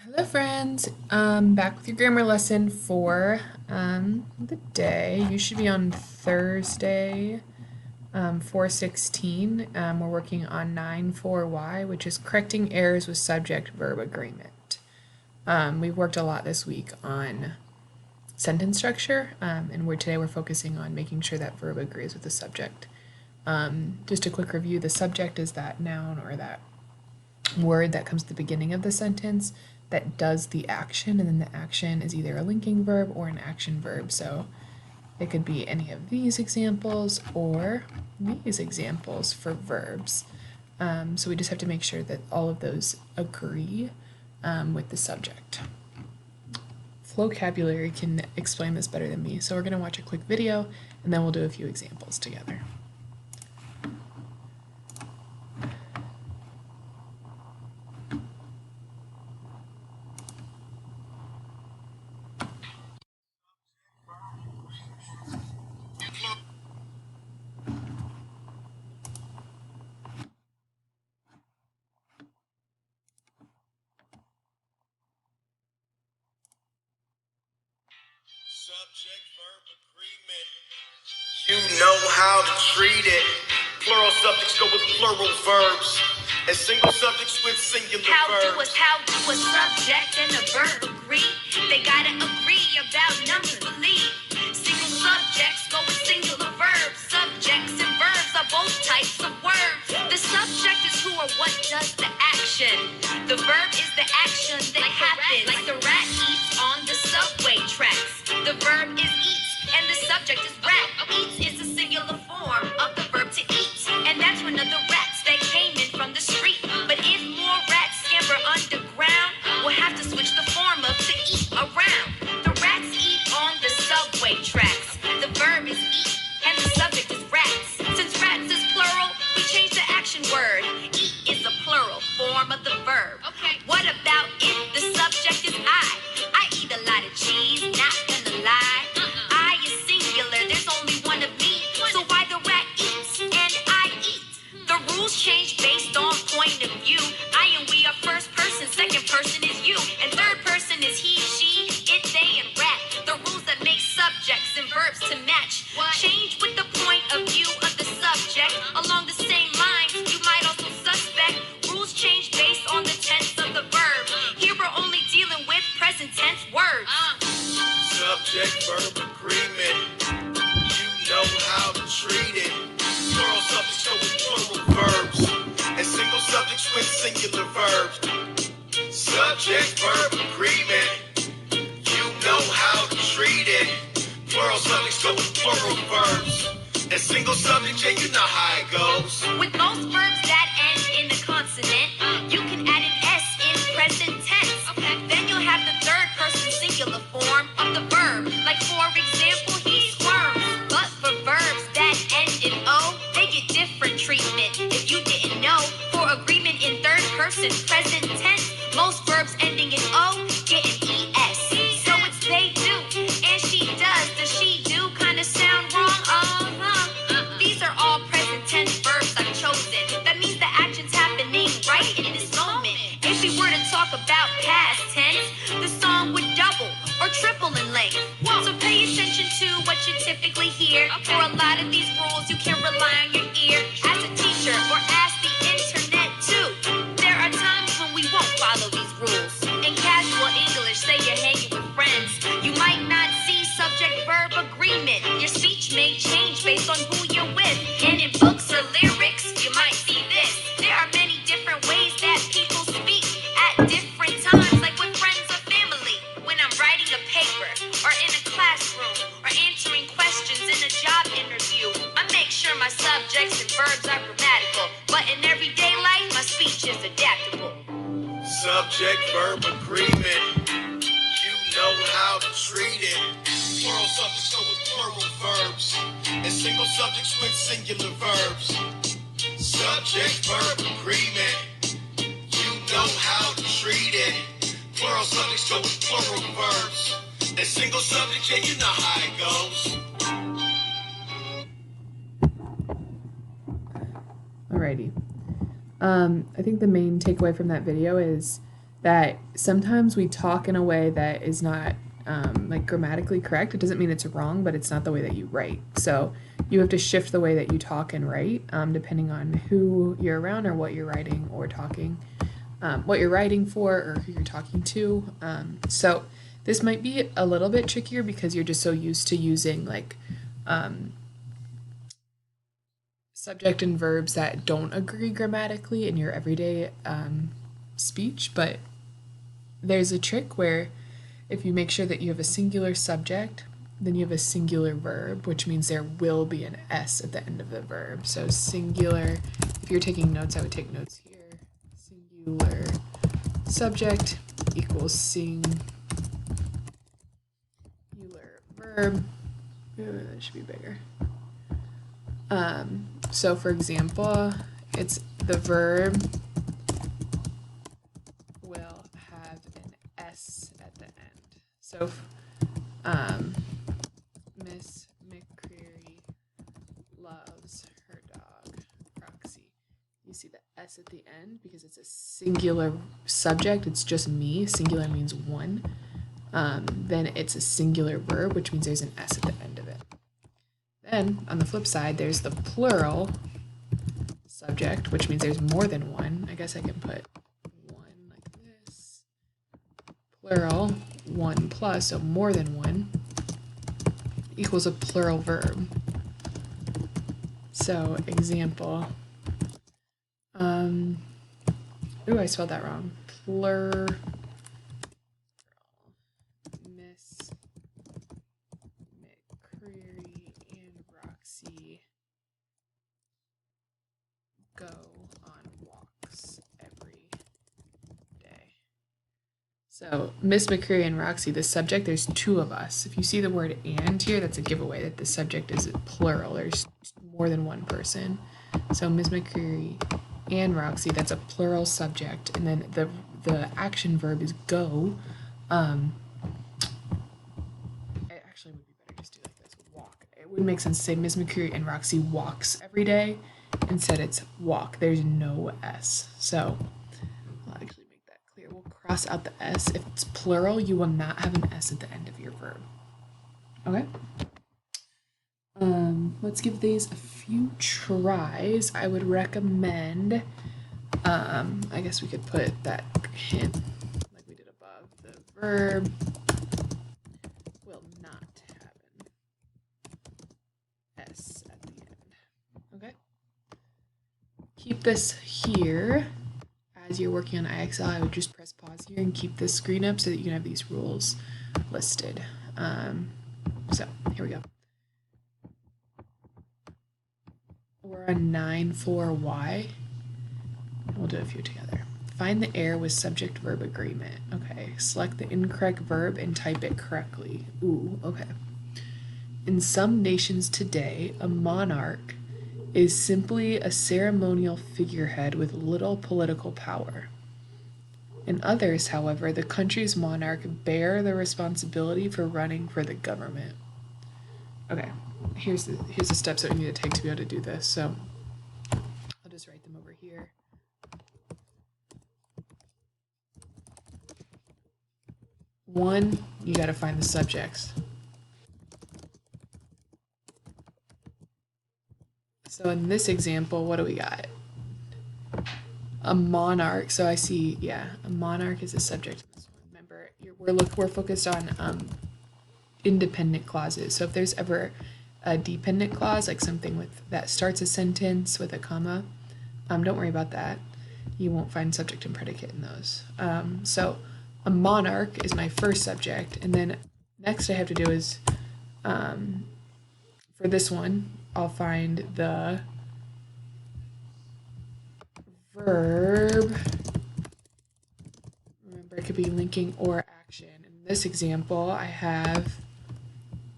Hello friends, back with your grammar lesson for the day. You should be on Thursday, 416. We're working on 9.4y, which is correcting errors with subject-verb agreement. We've worked a lot this week on sentence structure, and today we're focusing on making sure that verb agrees with the subject. Just a quick review, the subject is that noun or that word that comes at the beginning of the sentence that does the action, and then the action is either a linking verb or an action verb. So it could be any of these examples or these examples for verbs. So we just have to make sure that all of those agree with the subject. Vocabulary can explain this better than me, so we're going to watch a quick video and then we'll do a few examples together. Subject verb agreement. You know how to treat it. Plural subjects go with plural verbs, and single subjects with singular verbs. How do a subject and a verb agree? They gotta agree about numbers, believe. Single subjects go with singular verbs. Subjects and verbs are both types of words. The subject is who or what does the action. The verb is the action that happens. Like the rat eats on the subway tracks. The verb is eats, and the subject is rat. Eats is the singular form of the verb to eat, and that's one of the rats that came in from the street. But if more rats scamper underground, we'll have to switch the form of to eat around. The rats eat on the subway tracks. The verb is eat, and the subject is rats. Since rats is plural, we change the action word. Eat is a plural form of the verb. Okay. What about if the subject is I? I eat a lot of cheese, not gonna lie. I is singular, there's only one of me. So why the rat eats and I eat? The rules change based on point of view. I and we are first person, second person is you, and third person is he, she, it, they, and rat. The rules that make subjects and verbs to match change with the point of view of the subject. Along the same lines, you might also suspect rules change based on the tense of the verb. Here we're only dealing with present tense words. Subject verb agreement. You know how to treat it. Plural subjects go with plural verbs, and single subjects with singular verbs. Subject verb agreement. You know how to treat it. Plural subjects go with plural verbs, and single subjects, yeah, you know how it goes. With most verbs that end in a consonant, you can add an S in present tense. Okay. Then you'll have the third person singular form of the verb. Like for example, he squirms. But for verbs that end in O, they get different treatment. If you didn't know, for agreement in third person present tense, most verbs ending in O get an ES. So it's they do, and she does. Does she do kinda sound wrong? These are all present tense verbs I've chosen. That means the action's happening right in this moment. If we were to talk about past tense, the song would double or triple in length. So pay attention to what you typically hear. For a lot of these rules, you can rely on your ear. As a teacher or ask the internet too. There are times when we won't follow these rules. In casual English, say you're hanging with friends, you might not see subject-verb agreement. Your speech may change based on who you're with. And in books or lyrics, you might see this. There are many different ways that people speak at different times, like with friends or family. When I'm writing a paper, or in a classroom, or answering questions in a job interview, I make sure my subjects and verbs are grammatical. But in everyday life, my speech is adaptable. Subject verb agreement. You know how to treat it. Plural subjects go with plural verbs, and single subjects with singular verbs. Subject verb agreement. You know how to treat it. Plural subjects go with plural verbs, and single subjects, yeah, you know how it goes. Alrighty. I think the main takeaway from that video is that sometimes we talk in a way that is not like grammatically correct. It doesn't mean it's wrong, but it's not the way that you write. So you have to shift the way that you talk and write depending on who you're around or what you're writing or talking, what you're writing for or who you're talking to. So this might be a little bit trickier because you're just so used to using like subject and verbs that don't agree grammatically in your everyday speech, but there's a trick where if you make sure that you have a singular subject, then you have a singular verb, which means there will be an S at the end of the verb. So singular, if you're taking notes, I would take notes here. Singular subject equals singular verb. Ooh, that should be bigger. So for example, it's the verb will have an S at the end. So Miss McCreary loves her dog, Roxy. You see the S at the end because it's a singular subject. It's just me. Singular means one. Then it's a singular verb, which means there's an S at the end of it. Then, on the flip side, there's the plural subject, which means there's more than one. I guess I can put one like this. Plural, one plus, so more than one, equals a plural verb. So, example. Ooh, I spelled that wrong. Miss McCreary and Roxy go on walks every day. So Miss McCreary and Roxy, the subject, there's two of us. If you see the word and here, that's a giveaway that the subject is plural. There's more than one person. So Miss McCreary and Roxy, that's a plural subject. And then the action verb is go. It actually would be better just do like this, walk. It would make sense to say Miss McCreary and Roxy walks every day. Instead it's walk. There's no S. So I'll actually make that clear. We'll cross out the S. If it's plural, you will not have an S at the end of your verb. Okay? Let's give these a few tries. I would recommend, I guess we could put that hint like we did above. The verb will not have an S at the end. Okay? Keep this here. As you're working on IXL, I would just press pause here and keep this screen up so that you can have these rules listed. So here we go. We're on 9-4Y. We'll do a few together. Find the error with subject-verb agreement. Okay, select the incorrect verb and type it correctly. Ooh, okay. In some nations today, a monarch is simply a ceremonial figurehead with little political power. In others, however, the country's monarch bear the responsibility for running for the government. Okay, here's the steps that we need to take to be able to do this. So I'll just write them over here. One, you got to find the subjects. So in this example, what do we got? A monarch. So I see, yeah, a monarch is a subject. Remember, we're focused on independent clauses. So if there's ever a dependent clause, like something with that starts a sentence with a comma, don't worry about that. You won't find subject and predicate in those. So a monarch is my first subject, and then next I have to do is, for this one, I'll find the verb. Remember, it could be linking or action. In this example, I have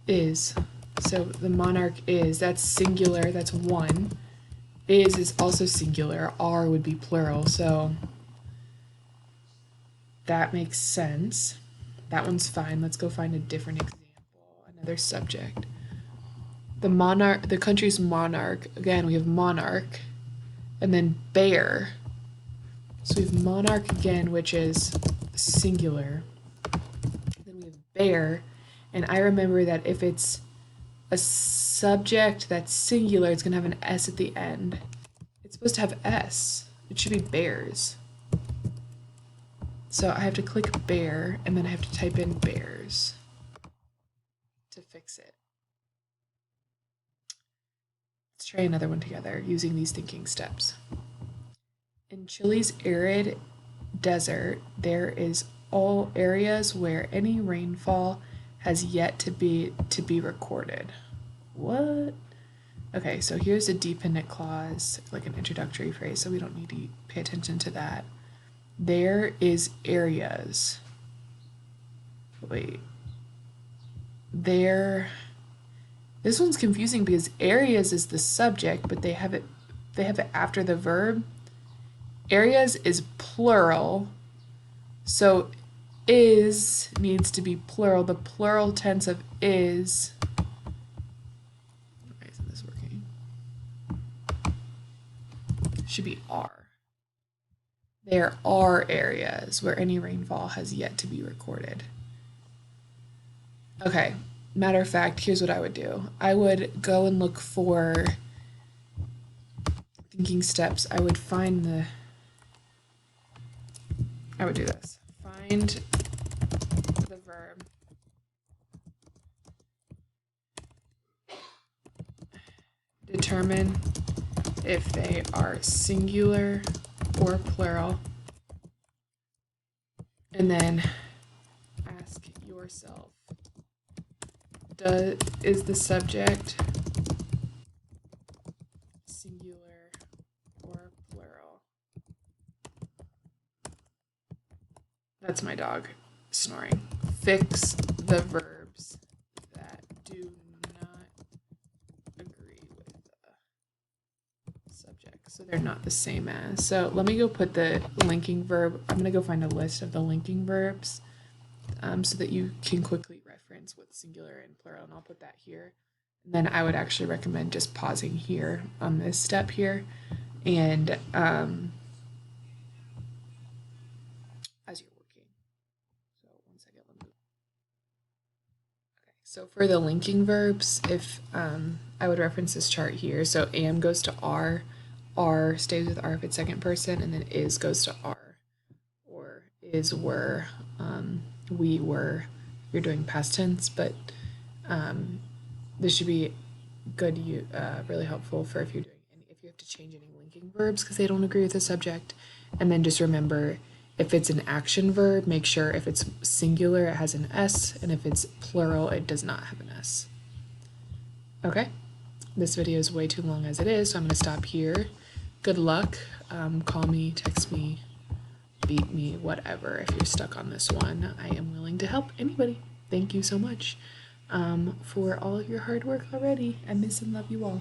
is. So the monarch is, that's singular, that's one. Is also singular, are would be plural, so that makes sense. That one's fine. Let's go find a different example, another subject. The country's monarch, again, we have monarch, and then bear. So we have monarch again, which is singular. Then we have bear, and I remember that if it's a subject that's singular, it's gonna have an S at the end. It's supposed to have S. It should be bears. So I have to click bear, and then I have to type in bears to fix it. Let's try another one together using these thinking steps. In Chile's arid desert, there is all areas where any rainfall has yet to be recorded. What? Okay, so here's a dependent clause, like an introductory phrase, so we don't need to pay attention to that. There is areas. Wait. There. This one's confusing because areas is the subject, but they have it after the verb. Areas is plural, so is needs to be plural. The plural tense of is. Why isn't this working? Should be are. There are areas where any rainfall has yet to be recorded. Okay, matter of fact, here's what I would do. I would go and look for thinking steps. I would do this. Find the verb. Determine if they are singular or plural. And then ask yourself, is the subject singular or plural? That's my dog snoring. Fix the verbs that do not agree with the subject. So they're not the same as. So let me go put the linking verb. I'm going to go find a list of the linking verbs so that you can quickly reference with singular and plural, and I'll put that here. And then I would actually recommend just pausing here on this step here and as you're working. So 1 second. Okay, so for the linking verbs, if I would reference this chart here. So am goes to are stays with are if it's second person, and then is goes to are, or is were, we were. You're doing past tense, but this should be good. Really helpful for if you have to change any linking verbs because they don't agree with the subject. And then just remember, if it's an action verb, make sure if it's singular it has an S, and if it's plural it does not have an S. Okay, this video is way too long as it is, so I'm going to stop here. Good luck. Call me, text me, beat me, whatever. If you're stuck on this one, I am willing to help anybody. Thank you so much for all of your hard work already. I miss and love you all.